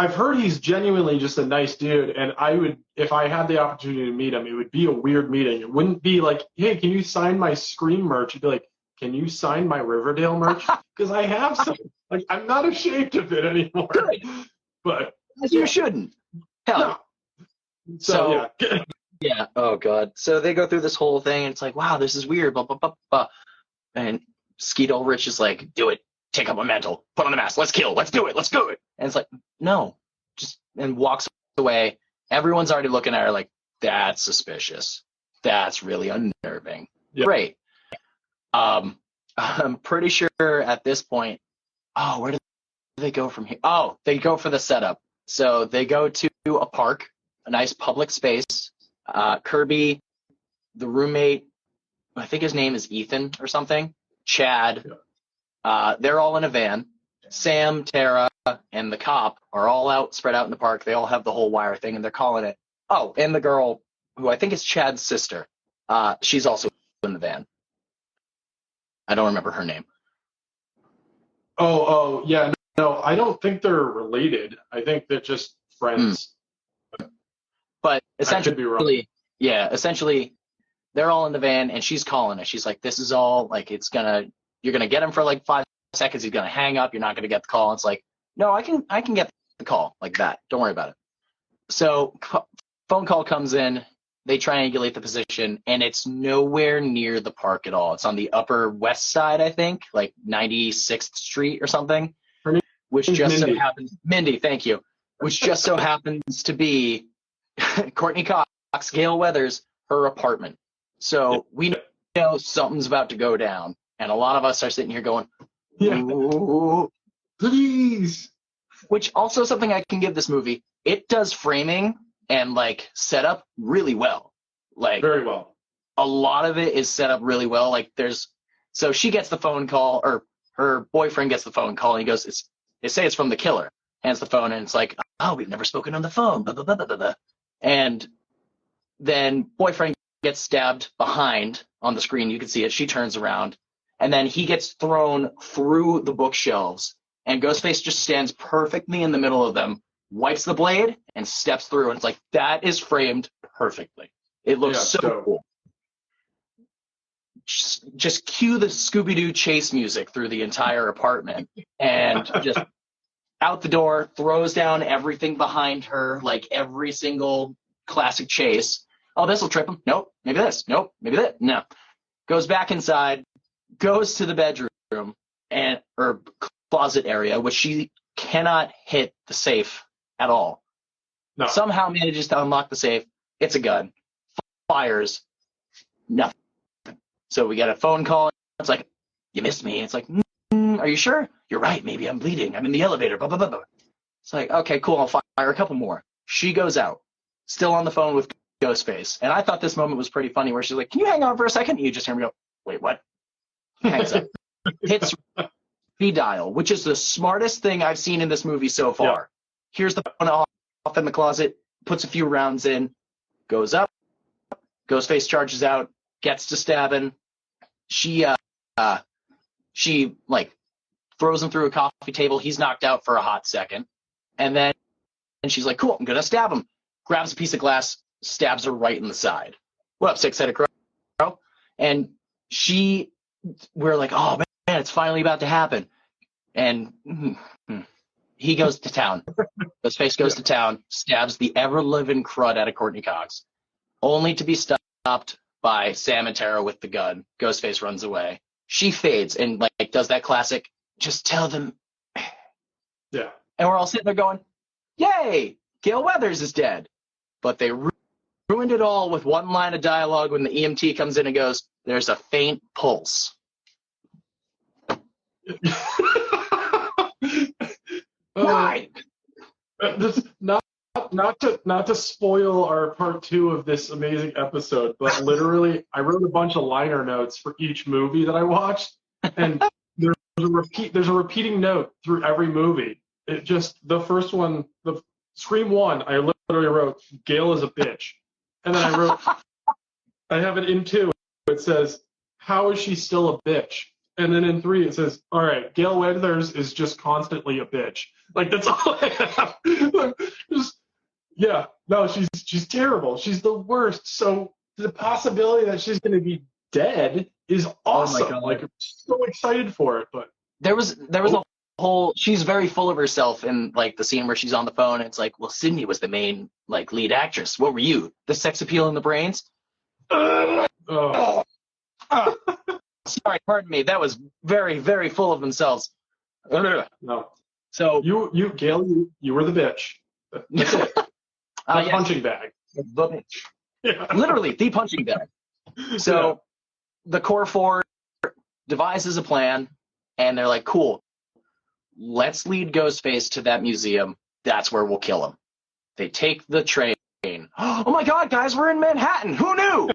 I've heard he's genuinely just a nice dude, and I would, if I had the opportunity to meet him, it would be a weird meeting. It wouldn't be like, hey, can you sign my Scream merch? It'd be like, can you sign my Riverdale merch? Because I have some. Like, I'm not ashamed of it anymore. Good. But You shouldn't. Hell. No. So yeah. Yeah. Oh god. So they go through this whole thing, and it's like, wow, this is weird. Blah blah blah blah. And Skeet Ulrich is like, do it. Take up a mantle. Put on the mask. Let's kill. Let's do it. Let's do it. And it's like, no. Just and walks away. Everyone's already looking at her like, that's suspicious. That's really unnerving. Yep. Great. I'm pretty sure at this point. Oh, where do they go from here? Oh, they go for the setup. So they go to a park, a nice public space. Kirby, the roommate, I think his name is Ethan or something, Chad, they're all in a van. Sam, Tara, and the cop are all out, spread out in the park. They all have the whole wire thing, and they're calling it. Oh, and the girl, who I think is Chad's sister, she's also in the van. I don't remember her name. Oh, yeah. No, I don't think they're related. I think they're just friends. But essentially, essentially, they're all in the van, and she's calling it. She's like, this is all, like, you're going to get him for like 5 seconds. He's going to hang up. You're not going to get the call. It's like, no, I can get the call like that. Don't worry about it. So phone call comes in. They triangulate the position, and it's nowhere near the park at all. It's on the upper west side, I think, like 96th Street or something, which just so happens, Mindy, thank you, which just so happens to be Courtney Cox, Gail Weathers, her apartment. So we know something's about to go down, and a lot of us are sitting here going, ooh, please. Which also something I can give this movie. It does framing and like setup really well. Like very well. A lot of it is set up really well. Like so she gets the phone call, or her boyfriend gets the phone call, and he goes, they say it's from the killer. Hands the phone, and it's like, oh, we've never spoken on the phone. Blah, blah, blah, blah, blah. And then boyfriend gets stabbed behind on the screen. You can see it. She turns around, and then he gets thrown through the bookshelves, and Ghostface just stands perfectly in the middle of them, wipes the blade, and steps through. And it's like, that is framed perfectly. It looks so cool. Just cue the Scooby-Doo chase music through the entire apartment, and just out the door, throws down everything behind her, like every single classic chase. Oh, this will trip him. Nope. Maybe this. Nope. Maybe that. No. Goes back inside, goes to the bedroom or closet area, which she cannot hit the safe at all. No. Somehow manages to unlock the safe. It's a gun. Fires. Nothing. So we get a phone call. It's like, you missed me. It's like, are you sure? You're right. Maybe I'm bleeding. I'm in the elevator. Blah, blah, blah, blah. It's like, okay, cool. I'll fire a couple more. She goes out, still on the phone with Ghostface. And I thought this moment was pretty funny where she's like, can you hang on for a second? And you just hear me go, wait, what? Hangs up. Hits speed dial, which is the smartest thing I've seen in this movie so far. Yeah. Here's the phone off in the closet, puts a few rounds in, goes up. Ghostface charges out, gets to stabbing. She like throws him through a coffee table. He's knocked out for a hot second. And then she's like, cool, I'm going to stab him. Grabs a piece of glass, stabs her right in the side. What up, six-headed crow? And we're like, oh, man, it's finally about to happen. And he goes to town. Ghostface goes to town, stabs the ever-living crud out of Courtney Cox, only to be stopped by Sam and Tara with the gun. Ghostface runs away. She fades and like does that classic, just tell them. Yeah. And we're all sitting there going, yay, Gail Weathers is dead. But they ruined it all with one line of dialogue when the EMT comes in and goes, there's a faint pulse. Right. Not to spoil our part 2 of this amazing episode, but literally I wrote a bunch of liner notes for each movie that I watched, and there's a repeating note through every movie. It just, the first one, the Scream 1, I literally wrote, Gail is a bitch. And then I have it in 2. It says, how is she still a bitch? And then in 3 it says, all right, Gail Weathers is just constantly a bitch. Like, that's all I have. Yeah, no, she's terrible. She's the worst. So the possibility that she's going to be dead is awesome. God. Like, I'm so excited for it. But There was a whole. She's very full of herself in like the scene where she's on the phone. And it's like, well, Sydney was the main like lead actress. What were you? The sex appeal in the brains? oh. Sorry, pardon me. That was very, very full of themselves. No, So you Gail, you were the bitch. That's it. The yes, punching bag. the bitch. Yeah. Literally the punching bag. So the core four devises a plan, and they're like, cool, let's lead Ghostface to that museum. That's where we'll kill him. They take the train. Oh my God, guys, we're in Manhattan. Who knew?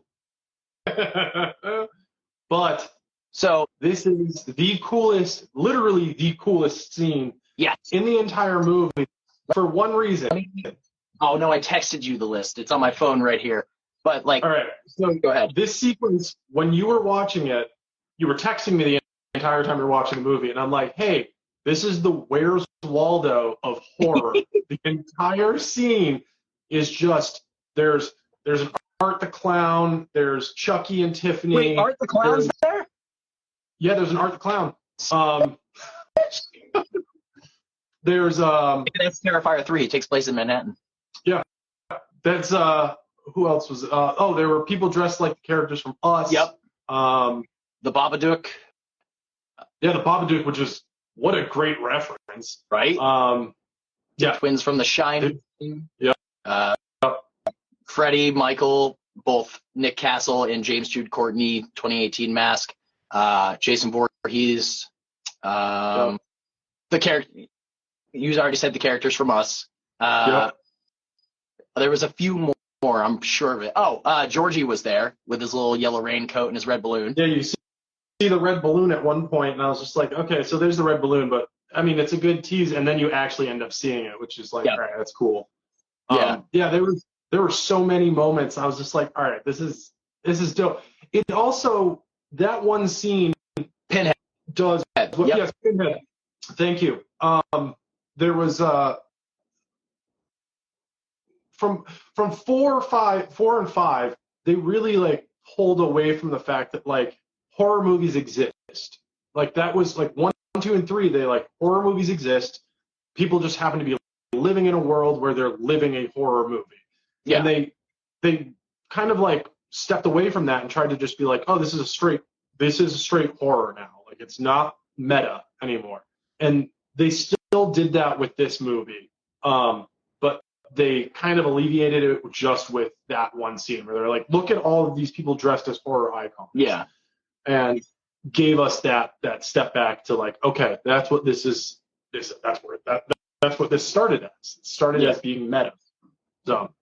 But So this is the coolest, literally the coolest scene yes. in the entire movie for one reason. Oh no, I texted you the list. It's on my phone right here. But like, All right, so go ahead. this sequence, when you were watching it, you were texting me the entire time you were watching the movie, and I'm like, hey, this is the Where's Waldo of horror. The entire scene is just there's an Art the Clown, there's Chucky and Tiffany. Wait, Art the Clown's there? Yeah, there's an Art the Clown. There's That's Terrifier 3. It takes place in Manhattan. Yeah, that's who else was? There were people dressed like the characters from Us. Yep. The Babadook. Yeah, the Babadook, which is what a great reference, right? Yeah, twins from The Shining. Yeah. Freddie, Michael, both Nick Castle and James Jude Courtney, 2018 Mask. Jason Voorhees. The character. You already said the characters from Us. There was a few more, I'm sure of it. Georgie was there with his little yellow raincoat and his red balloon. Yeah, you see the red balloon at one point, and I was just like, okay, so there's the red balloon, but I mean, it's a good tease, and then you actually end up seeing it, which is like, all right, that's cool. There were so many moments. I was just like, all right, this is dope. It also, that one scene, Pinhead does. Yes, Pinhead. Thank you. There was from 4 and 5, they really like pulled away from the fact that like horror movies exist. Like that was like 1, 2, and 3. They like horror movies exist. People just happen to be living in a world where they're living a horror movie. Yeah. And they kind of like stepped away from that and tried to just be like, oh, this is a straight horror now. Like it's not meta anymore. And they still did that with this movie. But they kind of alleviated it just with that one scene where they're like, look at all of these people dressed as horror icons. Yeah. And gave us that step back to like, okay, that's what this is. That's what this started as. It started as being meta. So.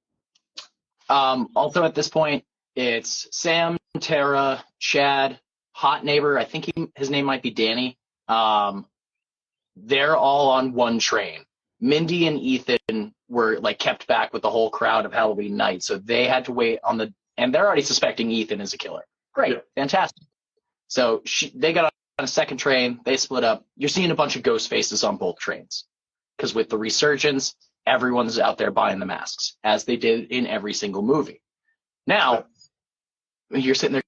Also at this point, it's Sam, Tara, Chad, hot neighbor. I think his name might be Danny. They're all on one train. Mindy and Ethan were like kept back with the whole crowd of Halloween night, so they had to wait and they're already suspecting Ethan is a killer. Great, fantastic. So they got on a second train. They split up. You're seeing a bunch of ghost faces on both trains because with the resurgence, everyone's out there buying the masks, as they did in every single movie. Now, you're sitting there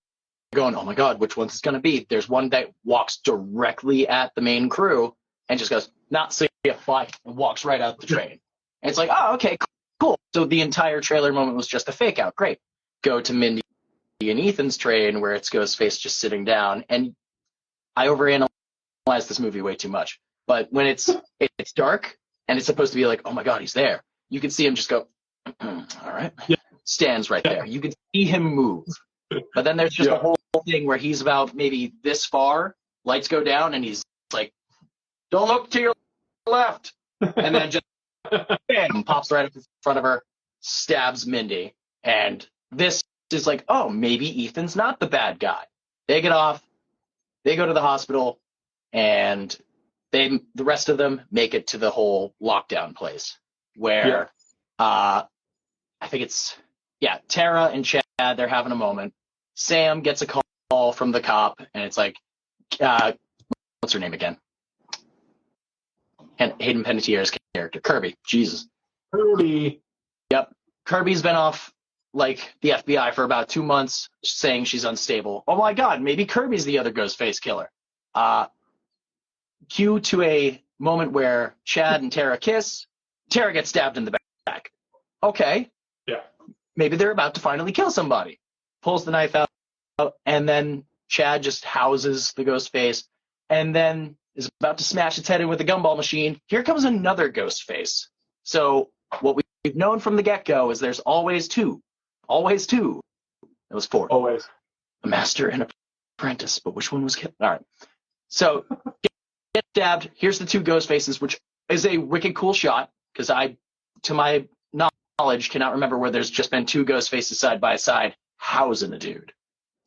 going, oh my God, which one's it going to be? There's one that walks directly at the main crew and just goes, not see ya, bye, and walks right out the train. And it's like, oh, okay, cool. So the entire trailer moment was just a fake out. Great. Go to Mindy and Ethan's train where it's Ghostface just sitting down. And I overanalyze this movie way too much. But when it's dark and it's supposed to be like, oh my God, he's there, you can see him just go, all right, stands right there. You can see him move. But then there's just a whole thing where he's about maybe this far, lights go down, and he's like, don't look to your left. And then just bam, pops right up in front of her, stabs Mindy. And this is like, oh, maybe Ethan's not the bad guy. They get off, they go to the hospital, and the rest of them make it to the whole lockdown place where I think it's, Tara and Chad, they're having a moment. Sam gets a call from the cop, and it's like, what's her name again? And Hayden Panettiere's character, Kirby. Jesus. Kirby. Yep. Kirby's been off like the FBI for about 2 months saying she's unstable. Oh my God, maybe Kirby's the other Ghostface killer. Cue to a moment where Chad and Tara kiss. Tara gets stabbed in the back. Okay. Yeah. Maybe they're about to finally kill somebody. Pulls the knife out, and then Chad just houses the Ghostface, and then is about to smash its head in with a gumball machine. Here comes another Ghostface. So what we've known from the get-go is there's always two. Always two. It was four. Always. A master and an apprentice, but which one was killed? All right. So get stabbed. Here's the two Ghostfaces, which is a wicked cool shot, because I, to my knowledge, cannot remember where there's just been two Ghostfaces side by side housing a dude.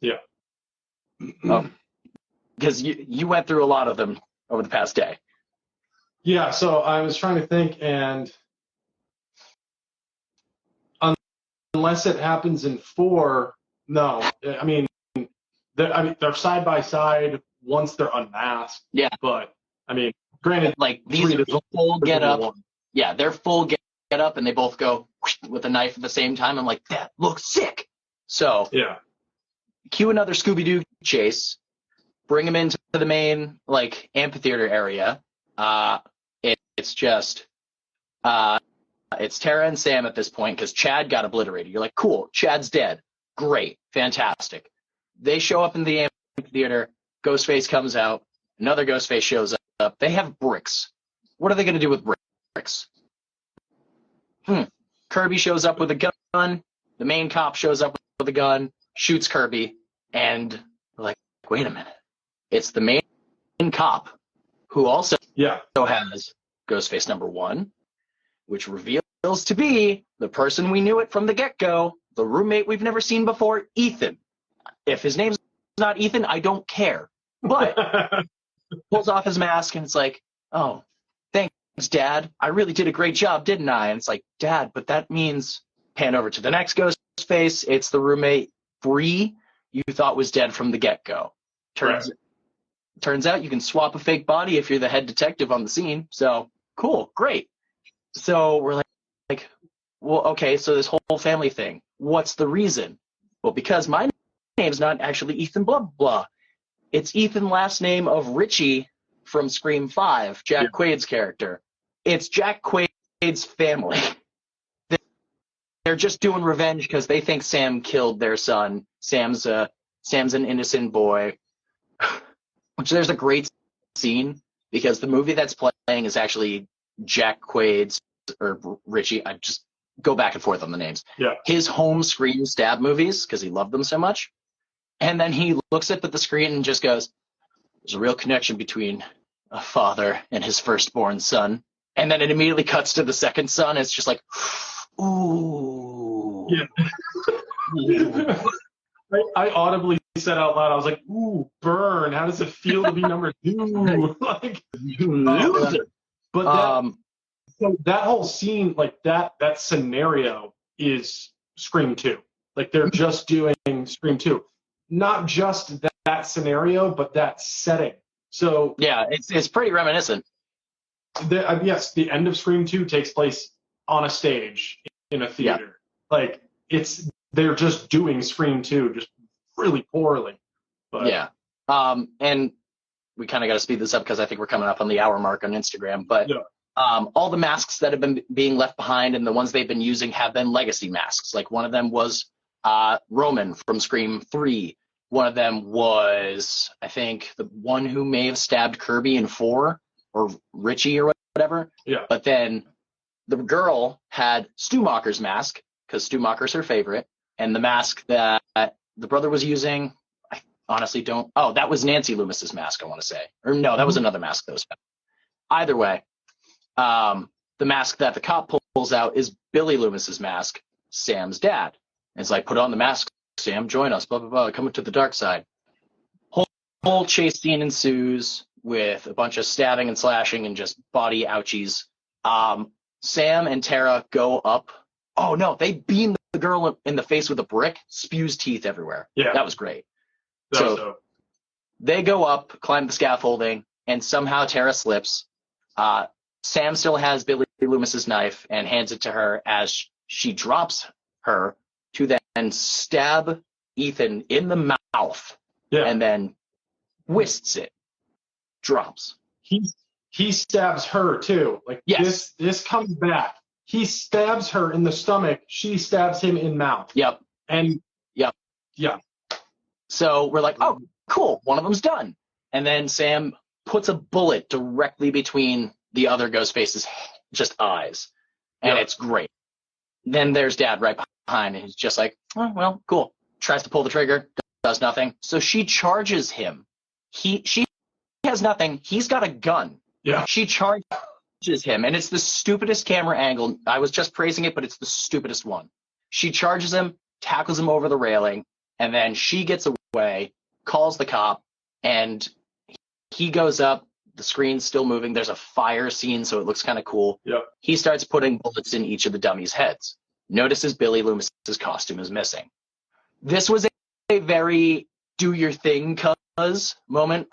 Yeah. Because you went through a lot of them over the past day. Yeah, so I was trying to think, and unless it happens in 4, no. I mean, they're side by side once they're unmasked. Yeah. But, I mean, granted, like these are full get up. Yeah, they're full get up, and they both go with a knife at the same time. I'm like, that looks sick. So yeah. Cue another Scooby-Doo chase. Bring him into the main like amphitheater area. It's just it's Tara and Sam at this point because Chad got obliterated. You're like, cool, Chad's dead. Great, fantastic. They show up in the amphitheater. Ghostface comes out. Another Ghostface shows up. They have bricks. What are they going to do with bricks? Kirby shows up with a gun. The main cop shows up with a gun, shoots Kirby, and we're like, wait a minute. It's the main cop who also has Ghostface number 1, which reveals to be the person we knew it from the get-go, the roommate we've never seen before, Ethan. If his name's not Ethan, I don't care. But pulls off his mask and it's like, oh, thanks, Dad. I really did a great job, didn't I? And it's like, Dad, but that means pan over to the next Ghostface. It's the roommate you thought was dead from the get-go. Turns out you can swap a fake body if you're the head detective on the scene. So cool, great. So we're like, well, okay, so this whole family thing, what's the reason? Well, because my name's not actually Ethan blah blah. It's Ethan, last name of Richie from Scream 5, Jack Quaid's character. It's Jack Quaid's family. They're just doing revenge because they think Sam killed their son. Sam's an innocent boy. Which there's a great scene because the movie that's playing is actually Jack Quaid's or Richie. I just go back and forth on the names. Yeah. His home Scream stab movies because he loved them so much. And then he looks up at the screen and just goes, there's a real connection between a father and his firstborn son. And then it immediately cuts to the second son. It's just like, ooh. Yeah. I audibly said out loud, I was like, ooh, burn. How does it feel to be number 2? Like, but that whole scene, like that scenario is Scream 2. Like they're just doing Scream 2. Not just that scenario, but that setting. So yeah, it's pretty reminiscent. Yes, the end of Scream 2 takes place on a stage in a theater. Yeah. Like they're just doing Scream 2 just really poorly. But yeah. And we kind of got to speed this up because I think we're coming up on the hour mark on Instagram. But all the masks that have been being left behind and the ones they've been using have been legacy masks. Like one of them was Roman from Scream 3. One of them was, I think, the one who may have stabbed Kirby in 4 or Richie or whatever. Yeah. But then the girl had Stumacher's mask because Stumacher's her favorite. And the mask that the brother was using, I honestly don't. Oh, that was Nancy Loomis's mask, I want to say. Or no, that was another mask that was found. Either way, the mask that the cop pulls out is Billy Loomis's mask, Sam's dad. And it's like, put on the mask, Sam, join us, blah, blah, blah, coming to the dark side. Whole chase scene ensues with a bunch of stabbing and slashing and just body ouchies. Sam and Tara go up. Oh, no, they beam the girl in the face with a brick, spews teeth everywhere. Yeah. That was great. So they go up, climb the scaffolding, and somehow Tara slips. Sam still has Billy Loomis's knife and hands it to her as she drops her to then stab Ethan in the mouth and then twists it, drops. He stabs her too. Like this comes back. He stabs her in the stomach. She stabs him in mouth. Yep. And yeah. So we're like, oh, cool. One of them's done. And then Sam puts a bullet directly between the other Ghostface's just eyes. And it's great. Then there's Dad right behind, and he's just like, oh, well, cool. Tries to pull the trigger, does nothing. So she charges him. She has nothing. He's got a gun. Yeah. She charges him, and it's the stupidest camera angle. I was just praising it, but it's the stupidest one. She charges him, tackles him over the railing, and then she gets away, calls the cop, and he goes up. The screen's still moving. There's a fire scene, so it looks kind of cool. Yep. He starts putting bullets in each of the dummies' heads. Notices Billy Loomis's costume is missing. This was a very do your thing, cuz moment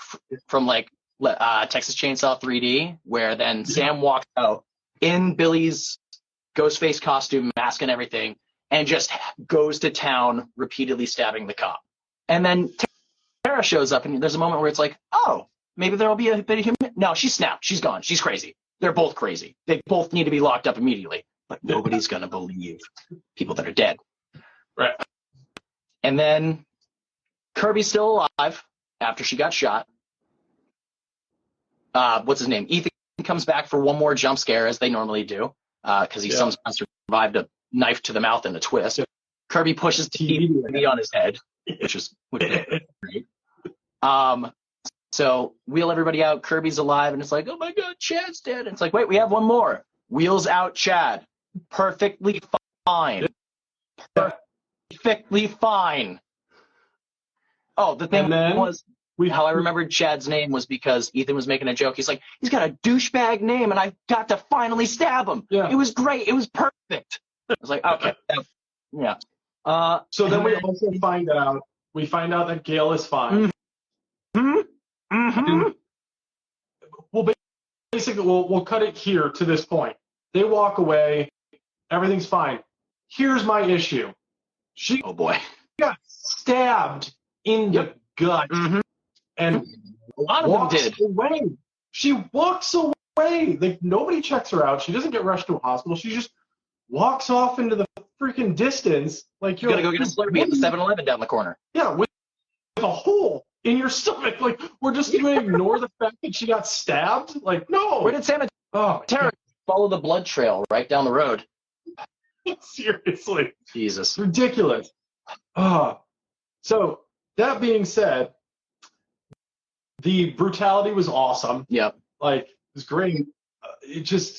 from like Texas Chainsaw 3D, where then Sam walks out in Billy's Ghostface costume, mask and everything, and just goes to town, repeatedly stabbing the cop. And then Tara shows up, and there's a moment where it's like, oh, maybe there'll be a bit of human. No, she's snapped. She's gone. She's crazy. They're both crazy. They both need to be locked up immediately. But nobody's going to believe people that are dead. Right. And then Kirby's still alive after she got shot. What's his name? Ethan comes back for one more jump scare, as they normally do, because he somehow survived a knife to the mouth and a twist. Kirby pushes TV on his head, which is great. So wheel everybody out. Kirby's alive, and it's like, oh my God, Chad's dead. And it's like, wait, we have one more. Wheels out Chad. Perfectly fine. Perfectly fine. Oh, the thing was, how I remembered Chad's name was because Ethan was making a joke. He's like, he's got a douchebag name, and I got to finally stab him. Yeah. It was great. It was perfect. I was like, okay. Yeah. So then we also find out that Gail is fine. Well, basically, we'll cut it here to this point. They walk away. Everything's fine. Here's my issue. She got stabbed in the gut, and a lot of them did. Away. She walks away. Like, nobody checks her out. She doesn't get rushed to a hospital. She just walks off into the freaking distance. Like, you're gonna go get a Slurpee at the 7-Eleven down the corner. Yeah, with a hole in your stomach. Like, we're just going to ignore the fact that she got stabbed? Like, no. Where did Sam and Tara follow the blood trail right down the road? Seriously. Jesus. Ridiculous. So, that being said, the brutality was awesome. Yep. Like, it was great. It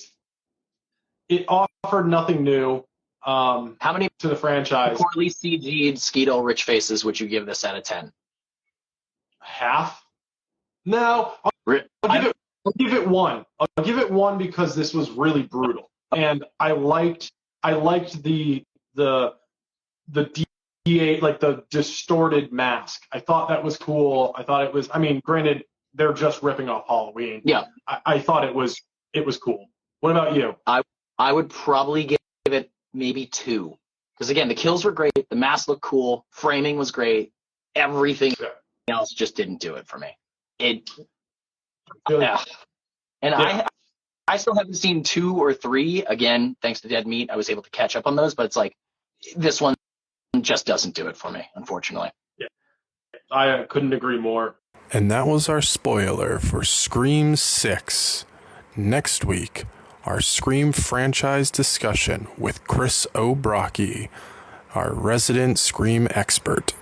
offered nothing new. How many to the franchise? Poorly CG'd Skeeto rich faces would you give this out of 10? Half? No, I'll give it one. I'll give it one because this was really brutal, and I liked the DA, like the distorted mask. I thought that was cool. I thought it was. I mean, granted, they're just ripping off Halloween. Yeah. I thought it was cool. What about you? I would probably give it maybe 2, because again, the kills were great, the mask looked cool, framing was great, everything else just didn't do it for me. I still haven't seen 2 or 3. Again, thanks to Dead Meat, I was able to catch up on those, but it's like this one just doesn't do it for me, unfortunately. Yeah, I couldn't agree more. And that was our spoiler for Scream 6. Next week, our Scream franchise discussion with Chris O'Brockie, our resident Scream expert.